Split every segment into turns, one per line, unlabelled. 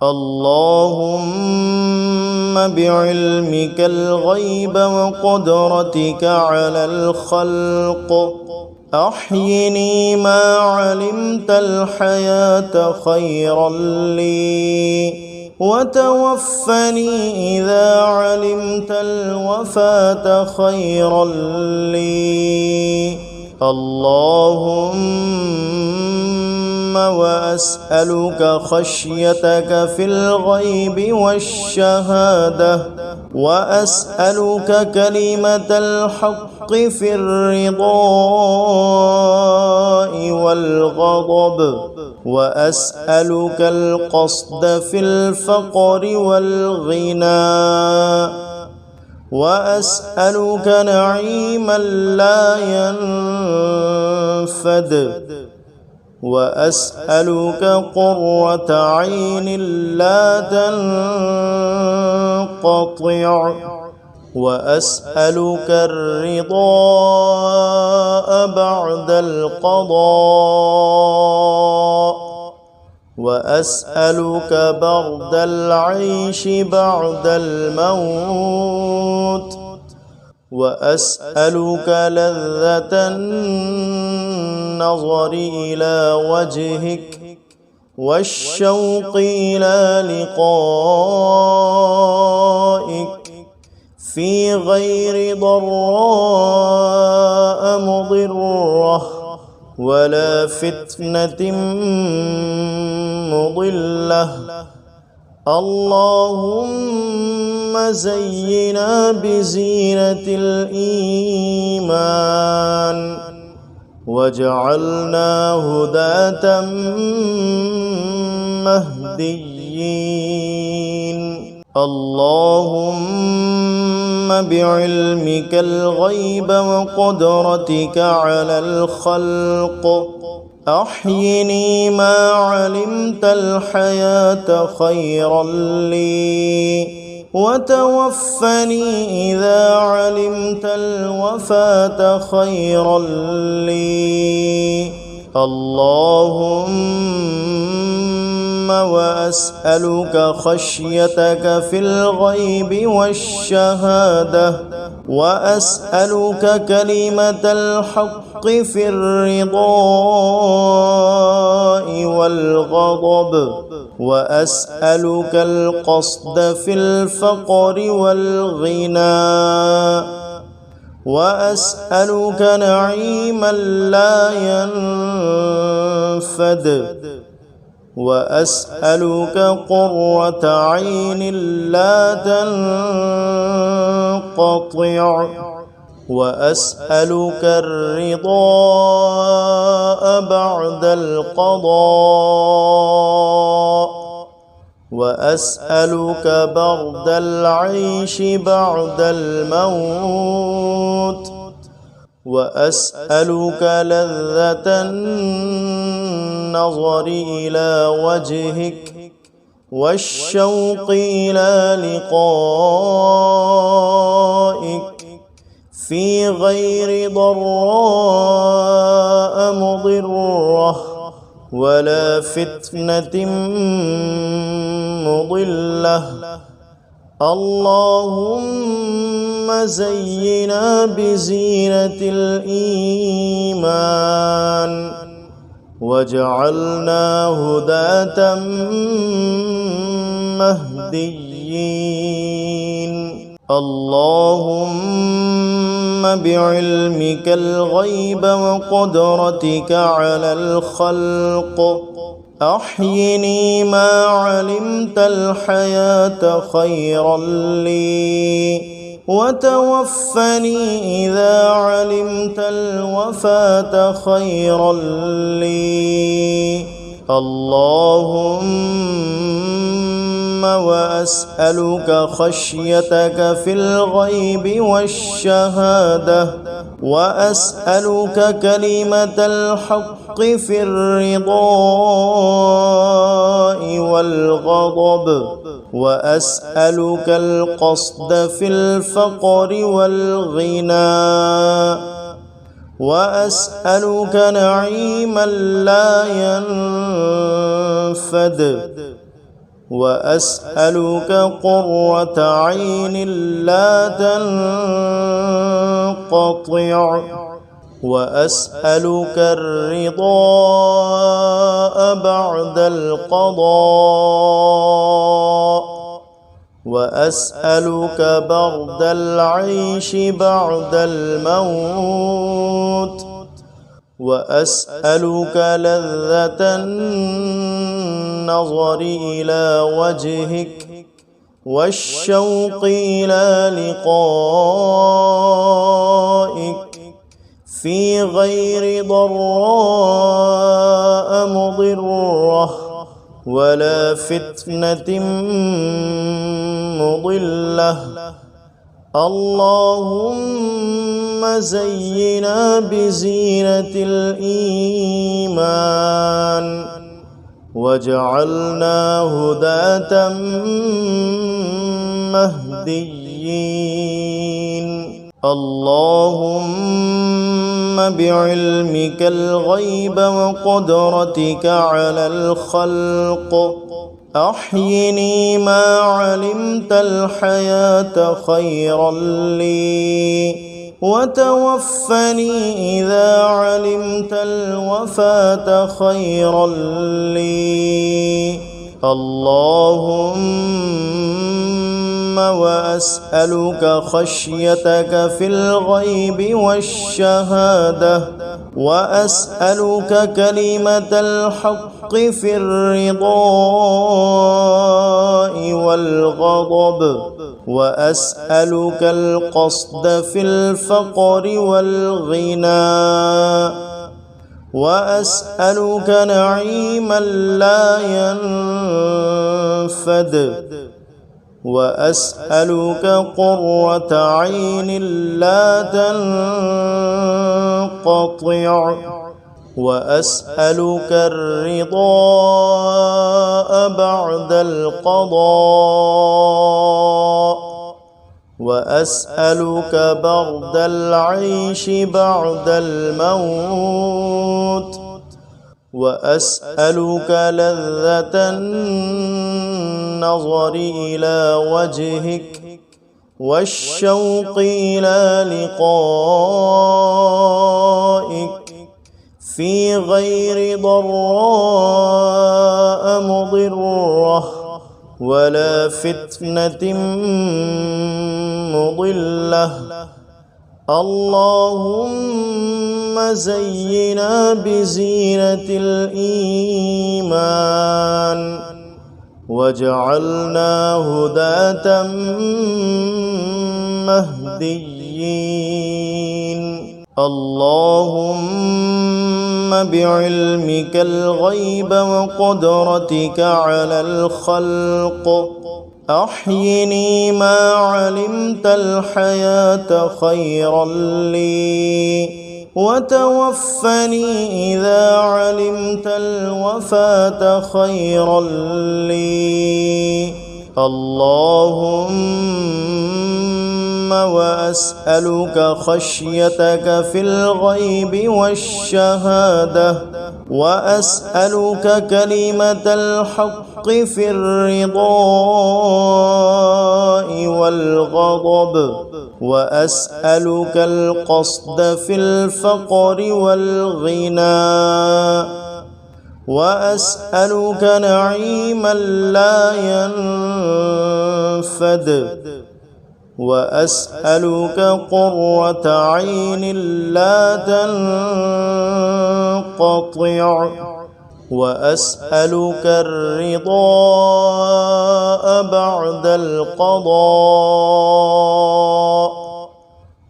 اللهم بعلمك الغيب وقدرتك على الخلق أحيني ما علمت الحياة خيرا لي، وتوفني إذا علمت الوفاة خيرا لي. اللهم وأسألك خشيتك في الغيب والشهادة، وأسألك كلمة الحق في الرضا والغضب، وأسألك القصد في الفقر والغنى، وأسألك نعيما لا ينفد، وأسألك قرة عين لا تنقطع، وأسألك الرضا بعد القضاء، وأسألك برد العيش بعد الموت، وأسألك لذة النظر إلى وجهك والشوق إلى لقائك في غير ضراء مضرة ولا فتنة مضلة. اللهم زينا بزينة الإيمان، واجعلنا هداة مهديين. اللهم بعلمك الغيب وقدرتك على الخلق أحيني ما علمت الحياة خيرا لي، وتوفني إذا علمت الوفاة خيرا لي. اللهم وأسألك خشيتك في الغيب والشهادة، وأسألك كلمة الحق في الرضا والغضب، وأسألك القصد في الفقر والغنى، وأسألك نعيما لا ينفد، وأسألك قرة عين لا تنقطع، وأسألك الرضا بعد القضاء، وأسألك برد العيش بعد الموت، وأسألك لذة النظر إلى وجهك والشوق إلى لقائك في غير ضراء مضرة ولا فتنة مضلة. اللهم زينا بزينة الإيمان، واجعلنا هداة مهديين. اللهم بعلمك الغيب وقدرتك على الخلق أحيني ما علمت الحياة خيرا لي، وتوفني إذا علمت الوفاة خيرا لي. اللهم وأسألك خشيتك في الغيب والشهادة، وأسألك كلمة الحق في الرضا والغضب، وأسألك القصد في الفقر والغنى، وأسألك نعيما لا ينفد، وأسألك قرة عين لا تنقطع، وأسألك الرضا بعد القضاء، وأسألك برد العيش بعد الموت، وأسألك لذة النظر إلى وجهك والشوق إلى لقائك في غير ضراء مضرة ولا فتنة مضلة. اللهم زينا بزينة الإيمان واجعلنا هداة مهديين. اللهم بعلمك الغيب وقدرتك على الخلق أحيني ما علمت الحياة خيرا لي، وتوفني إذا علمت الوفاة خيرا لي. اللهم وأسألك خشيتك في الغيب والشهادة، وأسألك كلمة الحق في الرضا والغضب، وأسألك القصد في الفقر والغنى، وأسألك نعيما لا ينفد، وأسألك قرة عين لا تنقطع، وأسألك الرضا بعد القضاء، وأسألك برد العيش بعد الموت، وأسألك لذة النظر إلى وجهك والشوق إلى لقائك في غير ضراء مضرة ولا فتنة مضلة. اللهم زينا بزينة الإيمان واجعلنا هداة مهديين. اللهم بعلمك الغيب وقدرتك على الخلق أحيني ما علمت الحياة خيرا لي، وتوفني إذا علمت الوفاة خيرا لي. اللهم وأسألك خشيتك في الغيب والشهادة، وأسألك كلمة الحق في الرضا والغضب، وأسألك القصد في الفقر والغنى، وأسألك نعيما لا ينفد، وأسألك قرة عين لا تنقطع، وأسألك الرضا بعد القضاء،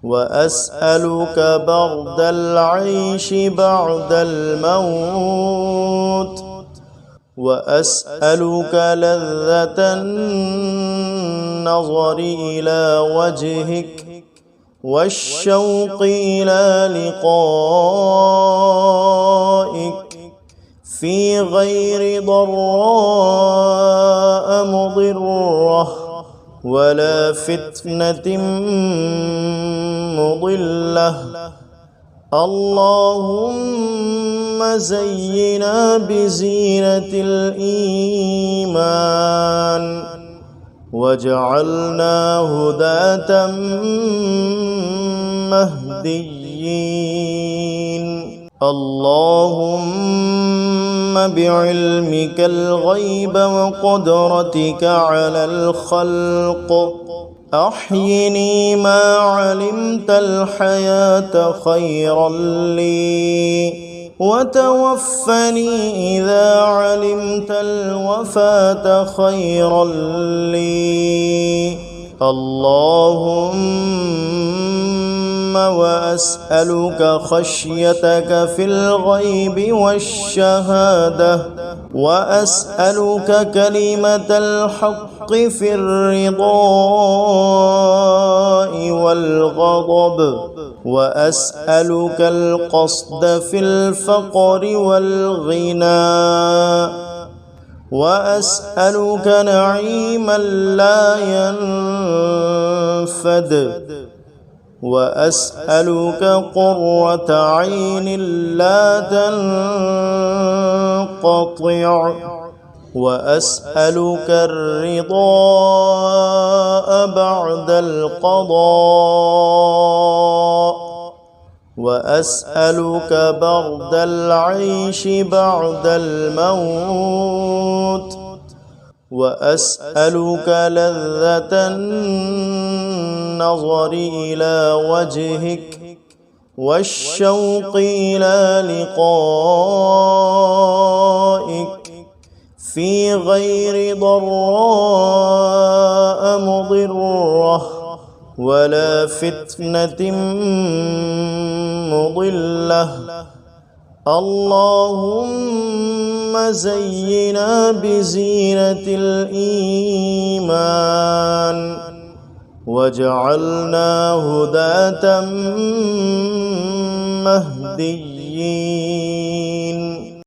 وأسألك برد العيش بعد الموت، وأسألك لذة النظر إلى وجهك والشوق إلى لقائك في غير ضراء مضرة ولا فتنة مضلة. اللهم زينا بزينة الإيمان واجعلنا هداة مهديين. اللهم بعلمك الغيب وقدرتك على الخلق أحيني ما علمت الحياة خيرا لي وتوفني إذا علمت الوفاة خيرا لي. اللهم وأسألك خشيتك في الغيب والشهادة وأسألك كلمة الحق في الرضاء والغضب وأسألك القصد في الفقر والغنى وأسألك نعيما لا ينفد وأسألك قرة عين لا تنقطع وأسألك الرضا بعد القضاء وأسألك برد العيش بعد الموت وأسألك لذة النظر إلى وجهك والشوق إلى لقائك في غير ضراء مضرة ولا فتنة مضلة. اللهم زينا بزينة الإيمان واجعلنا هداة مهديين.